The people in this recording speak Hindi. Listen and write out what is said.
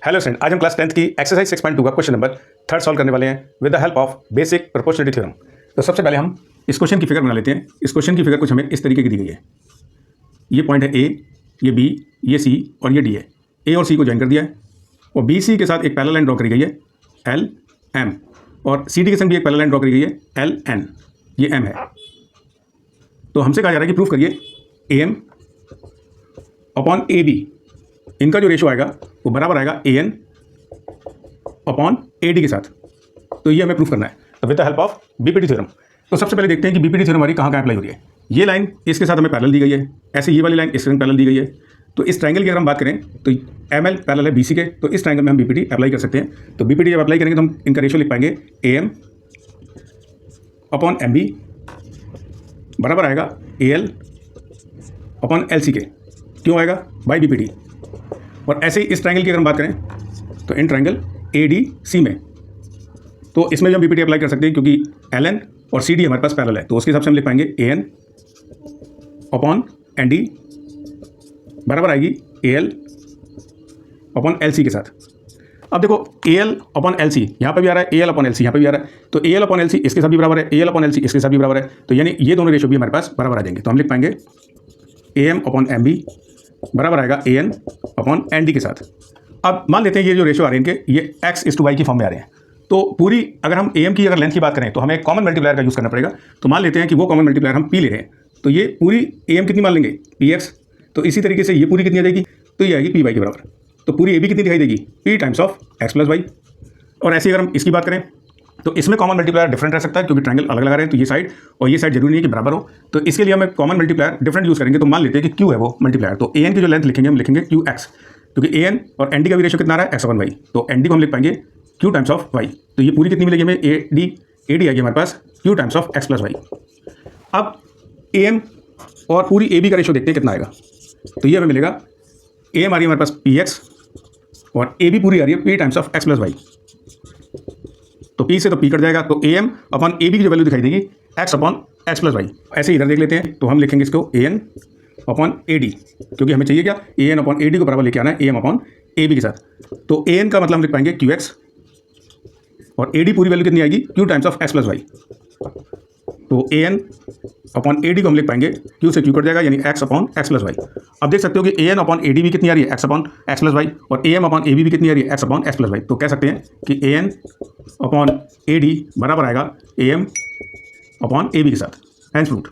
हेलो स्टूडेंट, आज हम क्लास 10th की एक्सरसाइज 6.2 का क्वेश्चन नंबर 3 सॉल्व करने वाले हैं with the help of basic proportionality theorem. तो सबसे पहले हम इस क्वेश्चन की फिगर बना लेते हैं। इस क्वेश्चन की फिगर कुछ हमें इस तरीके की दी गई है। ये पॉइंट है ए, ये बी, ये सी और ये डी है। ए और सी को ज्वाइन कर दिया है और बी सी के साथ एक पैरेलल लाइन ड्रॉ करी गई है एल एम, और सी डी के संग भी एक पैरेलल लाइन ड्रॉ करी गई है एल एन, ये एम है। तो हमसे कहा जा रहा है कि प्रूफ करिए A M upon A B, इनका जो रेशो आएगा वो बराबर आएगा A N upon A D के साथ। तो ये हमें प्रूफ करना है तो with the help of BPT theorem. तो सबसे पहले देखते हैं कि बीपीटी थ्योरम हमारी कहाँ कहाँ अप्लाई हो रही है। ये लाइन इसके साथ हमें पैरेलल दी गई है, ऐसे ये वाली लाइन इसके साथ पैरेलल दी गई है। तो इस ट्रायंगल की अगर हम बात करें तो एम एल पैरेलल है बीसी के, तो इस ट्रायंगल में हम बीपीटी अप्लाई कर सकते हैं। तो बीपीटी जब अप्लाई करेंगे तो हम इनका रेशो लिख पाएंगे A M upon M B बराबर आएगा A L upon L C के। क्यों आएगा? By BPT. और ऐसे ही इस ट्रायंगल की अगर हम बात करें तो in triangle A D C में, तो इसमें भी हम बीपीटी अप्लाई कर सकते हैं क्योंकि एल एन और सी डी हमारे पास पैरेलल है। तो उसके हिसाब से हम लिख पाएंगे A N upon N D बराबर आएगी A L upon L C के साथ। अब देखो A L upon L C यहाँ पर भी आ रहा है, A L upon L C यहाँ पर भी आ रहा है। तो A L upon L C इसके साथ भी बराबर है, A L upon L C इसके साथ भी बराबर है। तो यानी ये दोनों रेशो भी हमारे पास बराबर आ जाएंगे। तो हम लिख पाएंगे A M upon M B बराबर आएगा A N upon N D के साथ। अब मान लेते हैं ये जो रेशो आ रहे हैं इनके, ये x/y की फॉर्म में आ रहे हैं। तो पूरी अगर हम am की अगर लेंथ की बात करें तो हमें कॉमन मल्टीप्लायर का यूज़ करना पड़ेगा। तो मान लेते हैं कि वो कॉमन मल्टीप्लायर हम p ले रहे हैं, तो ये पूरी am कितनी मान लेंगे px। तो इसी तरीके से ये पूरी कितनी आ जाएगी, तो ये आएगी py के बराबर। तो पूरी ab कितनी दिखाई देगी, p times of x + y। और ऐसे अगर हम इसकी बात करें तो इसमें कॉमन मल्टीप्लायर डिफरेंट रह सकता है क्योंकि ट्रायंगल अलग लगा रहे हैं। तो ये साइड और ये साइड जरूरी नहीं है कि बराबर हो, तो इसके लिए हमें कॉमन मल्टीप्लायर डिफरेंट यूज़ करेंगे। तो मान लेते हैं कि क्यू है वो मल्टीप्लायर, तो ए एन की जो लेंथ लिखेंगे हम लिखेंगे क्यू एक्स, क्योंकि ए एन और एन डी का भी रेशो कितना आ रहा है x/y। तो एन डी को हम लिख पाएंगे क्यू टाइम्स ऑफ y। तो ये पूरी कितनी मिलेगी हमें, ए डी आएगी हमारे पास Q times of x + y। अब ए एम और पूरी ए बी का रेशो देखते हैं कितना आएगा। तो ये हमें मिलेगा ए एम आ रही है हमारे पास पी एक्स और ए बी पूरी आ रही है p times of x + y। तो p से तो p कट जाएगा, तो A M upon A B की जो वैल्यू दिखाई देगी x अपॉन x + y। ऐसे इधर देख लेते हैं, तो हम लिखेंगे इसको A N upon A D, क्योंकि हमें चाहिए क्या, A N upon A D को बराबर लेके आना है A M upon A B के साथ। तो ए एन का मतलब हम लिख पाएंगे क्यू एक्स और ए डी पूरी वैल्यू कितनी आएगी, Q times of x + y। तो ए एन अपॉन ए डी को हम लिख पाएंगे क्यू से क्यू कट जाएगा यानी x अपॉन x + y। अब देख सकते हो कि A N upon A D भी कितनी आ रही है, x अपॉन x + y, और A M upon A B भी कितनी आ रही है, x अपॉन x + y। तो कह सकते हैं कि A N upon A D बराबर आएगा A M upon A B के साथ। Hence proved.